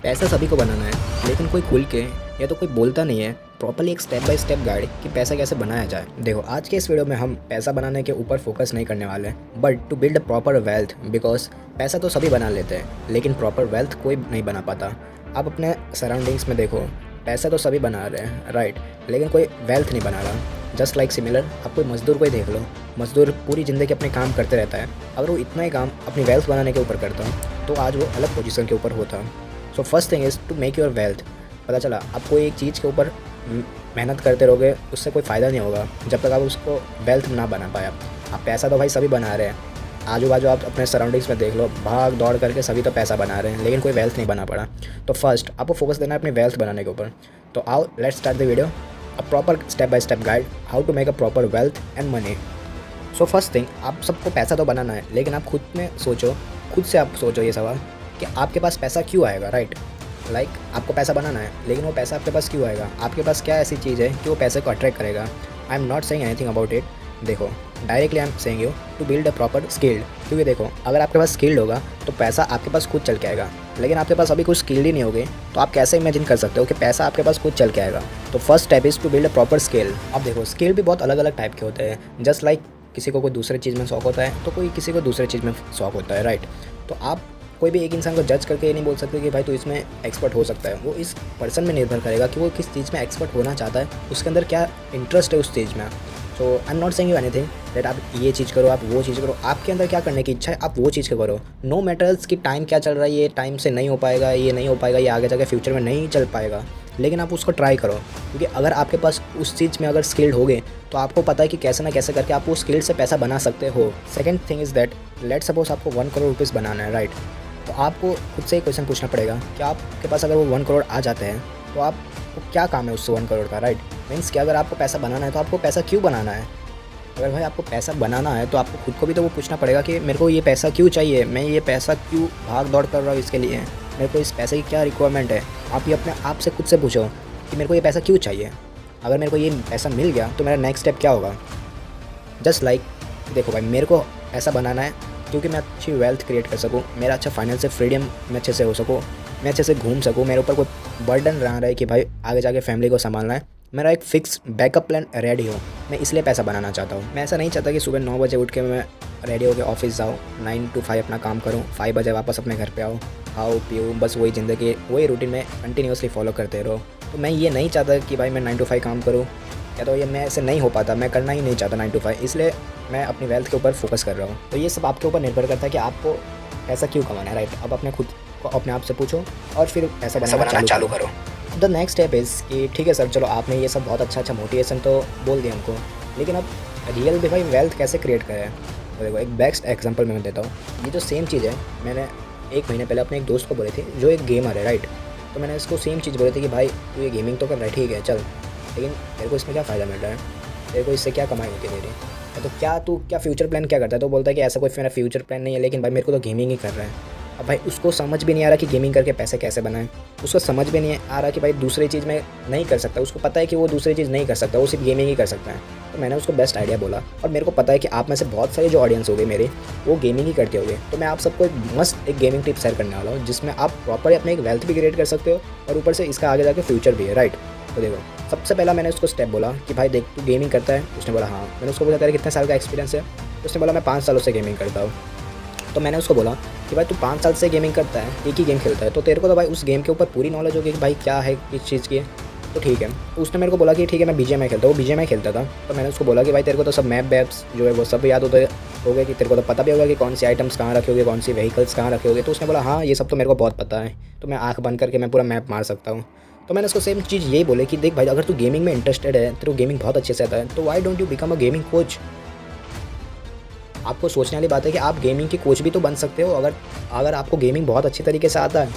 पैसा सभी को बनाना है, लेकिन कोई खुल के या तो कोई बोलता नहीं है प्रॉपर्ली एक स्टेप बाय स्टेप गाइड कि पैसा कैसे बनाया जाए। देखो, आज के इस वीडियो में हम पैसा बनाने के ऊपर फोकस नहीं करने वाले, but to build a proper wealth. Because पैसा तो सभी बना लेते हैं, लेकिन प्रॉपर वेल्थ कोई नहीं बना पाता। आप अपने सराउंडिंग्स में देखो, पैसा तो सभी बना रहे हैं, राइट, लेकिन कोई वेल्थ नहीं बना रहा। जस्ट लाइक सिमिलर, आप कोई मजदूर को ही देख लो। मजदूर पूरी ज़िंदगी अपने काम करते रहता है, अगर वो इतना ही काम अपनी वेल्थ बनाने के ऊपर करता तो आज वो अलग पोजीशन के ऊपर होता। So first thing is to make your wealth. पता चला, आप कोई एक चीज़ के ऊपर मेहनत करते रहोगे, उससे कोई फ़ायदा नहीं होगा जब तक आप उसको वेल्थ ना बना पाए। आप पैसा तो भाई सभी बना रहे हैं, आजू बाजू आप अपने सराउंडिंग्स में देख लो, भाग दौड़ करके सभी तो पैसा बना रहे हैं, लेकिन कोई वेल्थ नहीं बना पड़ा। तो फर्स्ट आपको फोकस देना है अपनी वेल्थ बनाने के ऊपर। तो आओ let's start the video, a proper step by step guide how to make a proper wealth and money. So first thing, आप सबको पैसा तो बनाना है, लेकिन आप खुद से आप सोचो ये सवाल कि आपके पास पैसा क्यों आएगा, राइट। लाइक आपको पैसा बनाना है, लेकिन वो पैसा आपके पास क्यों आएगा? आपके पास क्या ऐसी चीज़ है कि वो पैसे को अट्रैक्ट करेगा? I am not saying anything about it. देखो, directly I am saying you to build a proper skilled. क्योंकि देखो, अगर आपके पास स्किल्ड होगा तो पैसा आपके पास खुद चल के आएगा, लेकिन आपके पास अभी कुछ स्किल्ड ही नहीं होगी, तो आप कैसे इमेजिन कर सकते हो कि पैसा आपके पास खुद चल के आएगा? तो first step is to build a proper skill. अब देखो, स्किल भी बहुत अलग अलग टाइप के होते हैं। जस्ट लाइक किसी को कोई दूसरे चीज़ में शौक होता है, तो कोई किसी को दूसरे चीज़ में शौक होता है, राइट। तो आप कोई भी एक इंसान को जज करके ये नहीं बोल सकते कि भाई तू इसमें एक्सपर्ट हो सकता है। वो इस पर्सन में निर्भर करेगा कि वो किस चीज़ में एक्सपर्ट होना चाहता है, उसके अंदर क्या इंटरेस्ट है उस चीज़ में। So I am not saying you anything that आप ये चीज़ करो, आप वो चीज़ करो। आपके अंदर क्या करने की इच्छा है, आप वो चीज़ को करो। नो मैटर्स कि टाइम क्या चल रहा है, ये टाइम से नहीं हो पाएगा, ये नहीं हो पाएगा, ये आगे जाके फ्यूचर में नहीं चल पाएगा, लेकिन आप उसको ट्राई करो। क्योंकि अगर आपके पास उस चीज़ में अगर स्किल्ड होगे, तो आपको पता है कि कैसे ना कैसे करके आप वो स्किल्ड से पैसा बना सकते हो। Second thing is that, let suppose आपको 1 करोड़ रुपीज़ बनाना है, राइट। तो आपको खुद से ही क्वेश्चन पूछना पड़ेगा कि आपके पास अगर वो 1 करोड़ आ जाते हैं, तो आपको क्या काम है उससे 1 करोड़ का, राइट। मीन्स कि अगर आपको पैसा बनाना है, तो आपको पैसा क्यों बनाना है? अगर भाई आपको पैसा बनाना है, तो आपको खुद को भी तो वो पूछना पड़ेगा कि मेरे को ये पैसा क्यों चाहिए, मैं ये पैसा क्यों भाग दौड़ कर रहा हूँ इसके लिए, मेरे को इस पैसे की क्या रिक्वायरमेंट है। आप ये अपने आप से खुद से पूछो कि मेरे को ये पैसा क्यों चाहिए। अगर मेरे को ये पैसा मिल गया तो मेरा नेक्स्ट स्टेप क्या होगा। जस्ट लाइक देखो भाई, मेरे को ऐसा बनाना है क्योंकि मैं अच्छी वेल्थ क्रिएट कर सकूँ, मेरा अच्छा फाइनेंशियल फ्रीडम मैं अच्छे से हो सकूँ, मैं अच्छे से घूम सकूँ, मेरे ऊपर कोई बर्डन रहा है कि भाई आगे जाके फैमिली को संभालना है, मेरा एक फिक्स बैकअप प्लान रेडी हो। मैं इसलिए पैसा बनाना चाहता हूँ। मैं ऐसा नहीं चाहता कि सुबह 9 बजे उठ के मैं रेडी होकर ऑफिस जाऊँ, 9 to 5 अपना काम करूँ, 5 बजे वापस अपने घर पे आओ, खाओ पियो, बस वही ज़िंदगी, वही रूटीन में कंटिन्यूसली फॉलो करते रहो। तो मैं ये नहीं चाहता कि भाई मैं 9 to 5 काम करूँ, या तो ये मैं ऐसे नहीं हो पाता, मैं करना ही नहीं चाहता 9 to 5, इसलिए मैं अपनी वेल्थ के ऊपर फोकस कर रहा हूँ। तो ये सब आपके ऊपर निर्भर करता है कि आपको पैसा क्यों कमाना है, राइट। अब अपने खुद को अपने आप से पूछो और फिर पैसा बनाना चालू करो। द नेक्स्ट स्टेप इज़ कि ठीक है सर, चलो आपने ये सब बहुत अच्छा मोटिवेशन तो बोल दिया हमको, लेकिन अब रियल भी भाई वेल्थ कैसे क्रिएट करें। तो देखो, एक बेस्ट एग्जांपल मैं देता हूँ। ये जो सेम चीज़ है, मैंने 1 महीने पहले अपने एक दोस्त को बोली थी जो एक गेमर है, राइट। तो मैंने इसको सेम चीज़ बोली थी कि भाई तू ये गेमिंग तो कर रहा है, ठीक है चल, लेकिन तेरे को इसमें क्या फ़ायदा मिल रहा है, तेरे को इससे क्या कमाई होती है तेरी, तो तू क्या फ्यूचर प्लान क्या करता है? तो बोलता है कि ऐसा कोई मेरा फ्यूचर प्लान नहीं है, लेकिन भाई मेरे को तो गेमिंग ही कर रहा है। अब भाई उसको समझ भी नहीं आ रहा कि गेमिंग करके पैसे कैसे बनाएं, उसको समझ भी नहीं आ रहा कि भाई दूसरी चीज़ में नहीं कर सकता, उसको पता है कि वो दूसरी चीज़ नहीं कर सकता, वो सिर्फ गेमिंग ही कर सकता है। तो मैंने उसको बेस्ट आइडिया बोला, और मेरे को पता है कि आप में से बहुत सारे जो ऑडियंस हो गए मेरे, वो गेमिंग ही करते होंगे। तो मैं आप सबको एक गेमिंग टिप शेयर करने वाला हूँ, जिसमें आप प्रॉपर अपने एक वेल्थ भी क्रिएट कर सकते हो, और ऊपर से इसका आगे जाके फ्यूचर भी है, राइट। तो देखो, सबसे पहला मैंने उसको स्टेप बोला कि भाई देख, तू गेमिंग करता है? उसने बोला हाँ। मैंने उसको बोला तेरे कितने साल का एक्सपीरियंस है? उसने बोला मैं 5 सालों से गेमिंग करता हूँ। तो मैंने उसको बोला कि भाई तू 5 साल से गेमिंग करता है, एक ही गेम खेलता है, तो तेरे को तो भाई उस गेम के ऊपर पूरी नॉलेज होगी कि भाई क्या है, किस चीज़ की है। तो ठीक है, तो उसने मेरे को बोला कि ठीक है मैं BGMI खेलता हूँ, वो BGMI खेलता था। तो मैंने उसको बोला कि भाई तेरे को तो सब मैप वैप्स जो है वो सब याद होते हो गए, कि तेरे को तो पता भी होगा कि कौन सी आइटम्स कहाँ रखे होगे, कौन सी व्हीकल्स कहाँ रखे होगे। तो उसने बोला हाँ ये सब तो मेरे को बहुत पता है, तो मैं आँख बंद करके मैं पूरा मैप मार सकता हूँ। तो मैंने उसको सेम चीज़ यही बोले कि देख भाई, अगर तू गेमिंग में इंटरेस्टेड है, तेरे को गेमिंग बहुत अच्छे से आता है, तो why don't you become a gaming coach. आपको सोचने वाली बात है कि आप गेमिंग के कोच भी तो बन सकते हो। अगर आपको गेमिंग बहुत अच्छी तरीके से आता है,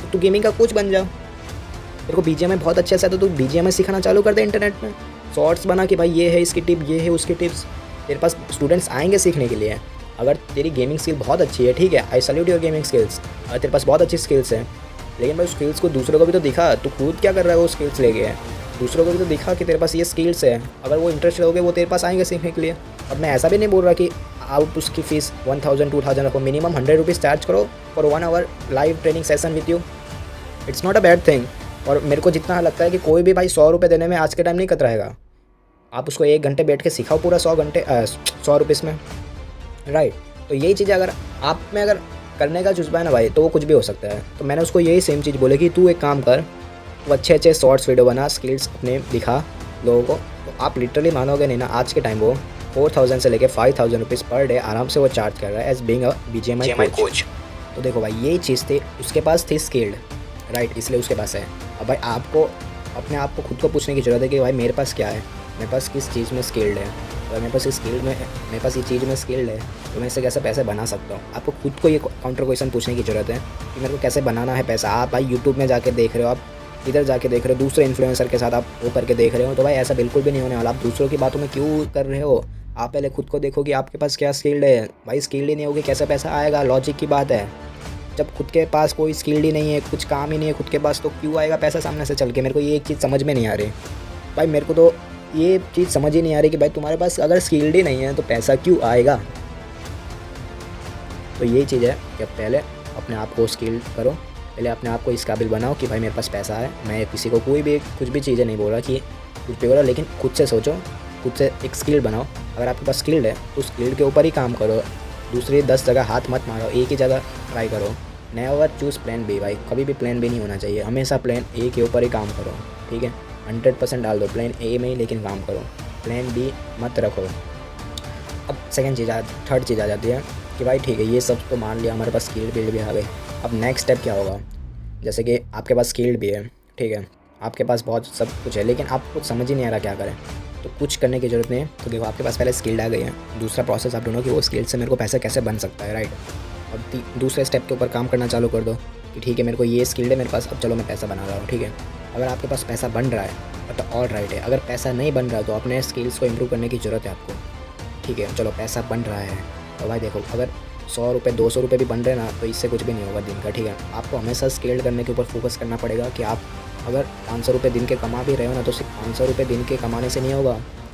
तो तू गेमिंग का कोच बन जा। तेरे को BGMI बहुत अच्छे से आता है, तो BGMI सिखाना चालू कर दे इंटरनेट में, शॉर्ट्स बना कि भाई ये है इसकी टिप, ये है उसकी टिप्स। तेरे पास स्टूडेंट्स आएंगे सीखने के लिए। अगर तेरी गेमिंग स्किल बहुत अच्छी है, ठीक है, आई सैल्यूट योर गेमिंग स्किल्स, अगर तेरे पास बहुत अच्छी स्किल्स हैं, लेकिन भाई स्किल्स को दूसरों को भी तो दिखा, तू खुद क्या कर रहा है वो स्किल्स लेके है, दूसरों को भी तो दिखा कि तेरे पास ये स्किल्स है। अगर वो इंटरेस्टेड हो गए, वो तेरे पास आएंगे सीखने के लिए। अब मैं ऐसा भी नहीं बोल रहा कि आप उसकी फ़ीस 1000 2000 रखो, मिनिमम 100 रुपीज़ चार्ज करो for 1 hour live training session with you. It's not a bad thing. और मेरे को जितना लगता है कि कोई भी भाई 100 रुपये देने में आज के टाइम नहीं कतराएगा। आप उसको 1 घंटे बैठ के सिखाओ पूरा 100 रुपीज़ में, राइट। तो यही चीज़ अगर आप में अगर करने का जज्बा है ना भाई, तो वो कुछ भी हो सकता है। तो मैंने उसको यही सेम चीज़ बोले कि तू एक काम कर, तू अच्छे शॉर्ट्स वीडियो बना, स्किल्स अपने दिखा लोगों को। तो आप लिटरली मानोगे नहीं ना, आज के टाइम वो 4000 से लेके 5000 रुपीज़ पर डे आराम से वो चार्ज कर रहा है as being a BGMI coach. तो देखो भाई, यही चीज़ थी उसके पास, थी स्किल्ड, राइट, इसलिए उसके पास है। अब भाई आपको अपने आप को खुद को पूछने की ज़रूरत है कि भाई मेरे पास क्या है, मेरे पास किस चीज़ में स्किल्ड है। अगर मेरे पास ये चीज़ में स्किल्ड है तो मैं इससे कैसे पैसे बना सकता हूँ। आपको खुद को ये काउंटर क्वेश्चन पूछने की ज़रूरत है कि मेरे को कैसे बनाना है पैसा। आप भाई यूट्यूब में जाके देख रहे हो, आप इधर जाके देख रहे हो, दूसरे इन्फ्लुएंसर के साथ आप वो करके देख रहे हो, तो भाई ऐसा बिल्कुल भी नहीं होने वाला। आप दूसरों की बातों में क्यों कर रहे हो? आप पहले खुद को देखो कि आपके पास क्या स्किल्ड है। भाई स्किल्ड ही नहीं होगी कैसे पैसा आएगा? लॉजिक की बात है। जब खुद के पास कोई स्किल्ड ही नहीं है, कुछ काम ही नहीं है खुद के पास, तो क्यों आएगा पैसा सामने से चल के? मेरे को ये एक चीज़ समझ में नहीं आ रही भाई। मेरे को तो ये चीज़ समझ ही नहीं आ रही कि भाई तुम्हारे पास अगर स्किल्ड ही नहीं है तो पैसा क्यों आएगा? तो यही चीज़ है कि अब पहले अपने आप को स्किल्ड करो, पहले अपने आप को इस काबिल बनाओ कि भाई मेरे पास पैसा है। मैं किसी को कोई भी कुछ भी चीज़ें नहीं बोल रहा कि कुछ भी बोला, लेकिन खुद से सोचो, खुद से एक स्किल बनाओ। अगर आपके पास स्किल्ड है तो स्किल्ड के ऊपर ही काम करो, दूसरी 10 जगह हाथ मत मारो, एक ही जगह ट्राई करो। नेवर चूज़ प्लान बी भाई, कभी भी प्लान बी नहीं होना चाहिए, हमेशा प्लान ए के ऊपर ही काम करो, ठीक है। 100% डाल दो प्लान ए में ही, लेकिन काम करो, प्लान बी मत रखो। अब थर्ड चीज़ आ जाती है कि भाई ठीक है, ये सब तो मान लिया, हमारे पास स्किल बिल्ड भी आ गई। अब नेक्स्ट स्टेप क्या होगा? जैसे कि आपके पास स्किल्ड भी है, ठीक है, आपके पास बहुत सब कुछ है, लेकिन आप कुछ समझ ही नहीं आ रहा क्या करें। तो कुछ करने की ज़रूरत नहीं है। तो देखो, आपके पास पहले स्किल्ड आ गई है, दूसरा प्रोसेस आप ढूंढो कि वो स्किल्ड से मेरे को पैसा कैसे बन सकता है, राइट। अब दूसरे स्टेप के ऊपर काम करना चालू कर दो कि ठीक है, मेरे को ये स्किल्ड है मेरे पास, अब चलो मैं पैसा बना रहा हूँ, ठीक है। अगर आपके पास पैसा बन रहा है तो ऑल राइट है। अगर पैसा नहीं बन रहा तो अपने स्किल्स को इम्प्रूव करने की ज़रूरत है आपको, ठीक है। चलो पैसा बन रहा है तो भाई देखो, अगर 100 रुपये 200 रुपये भी बन रहे ना, तो इससे कुछ भी नहीं होगा दिन का, ठीक है। आपको हमेशा स्केल करने के ऊपर फोकस करना पड़ेगा कि आप अगर 500 रुपये दिन के कमा भी रहे हो ना, तो सिर्फ 500 रुपये दिन के कमाने से नहीं होगा,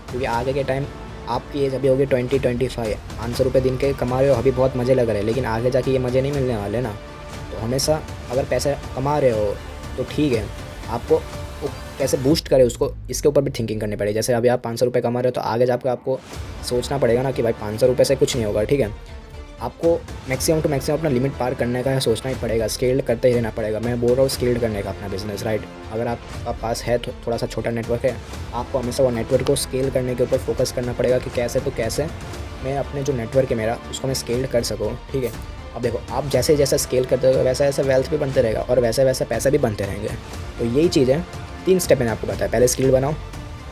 क्योंकि आगे के टाइम आपकी एज अभी होगी 20-25, 500 रुपये दिन के कमा रहे हो, अभी बहुत मज़े लग रहे हैं, लेकिन आगे जाके ये मज़े नहीं मिलने वाले ना। तो हमेशा अगर पैसे कमा रहे हो तो ठीक है, आपको वो कैसे बूस्ट करे उसको, इसके ऊपर भी थिंकिंग करनी पड़ेगी। जैसे अभी आप 500 रुपये कमा रहे हो तो आगे जाकर आपको सोचना पड़ेगा ना कि भाई 500 रुपये से कुछ नहीं होगा, ठीक है। आपको मैक्सिमम टू मैक्सिमम अपना लिमिट पार करने का सोचना ही पड़ेगा, स्केल्ड करते ही रहना पड़ेगा। मैं बोल रहा हूँ स्केल्ड करने का अपना बिजनेस, राइट। अगर आपका पास है थोड़ा सा छोटा नेटवर्क है, आपको हमेशा वो नेटवर्क को स्केल करने के ऊपर फोकस करना पड़ेगा कि कैसे मैं अपने जो नेटवर्क है मेरा, उसको मैं स्केल्ड कर सकूँ, ठीक है। अब देखो, आप जैसे जैसे स्केल करते हो वैसा वैसा वेल्थ भी बनते रहेगा और वैसे वैसे पैसे भी बनते रहेंगे। तो यही चीज़ है, 3 स्टेप मैंने आपको बताया। पहले स्किल बनाओ,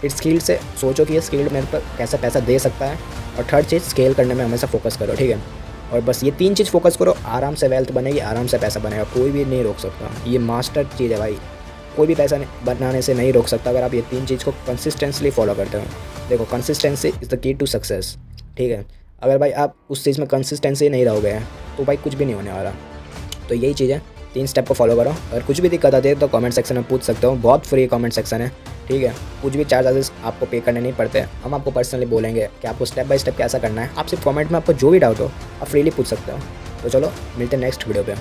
फिर स्किल से सोचो कि ये स्किल मेरे पर कैसा पैसा दे सकता है, और थर्ड चीज़ स्केल करने में हमेशा फोकस करो, ठीक है। और बस ये 3 चीज़ फोकस करो, आराम से वेल्थ बनेगी, आराम से पैसा बनेगा, कोई भी नहीं रोक सकता। ये मास्टर चीज़ है भाई, कोई भी पैसा बनाने से नहीं रोक सकता अगर आप ये 3 चीज़ को कंसिस्टेंटली फॉलो करते हो। देखो, consistency is the key to success, ठीक है। अगर भाई आप उस चीज़ में कंसिस्टेंसी नहीं रहोगे तो भाई कुछ भी नहीं होने वाला। तो यही चीज़ है, 3 स्टेप को फॉलो करो। अगर कुछ भी दिक्कत आती है तो कमेंट सेक्शन में पूछ सकते हो, बहुत फ्री कमेंट सेक्शन है, ठीक है। कुछ भी चार्जेस आपको पे करने नहीं पड़ते, हम आपको पर्सनली बोलेंगे कि आपको स्टेप बाय स्टेप कैसा करना है। आप सिर्फ कमेंट में आपको जो भी डाउट हो आप फ्रीली पूछ सकते हो। तो चलो मिलते हैं नेक्स्ट वीडियो पे।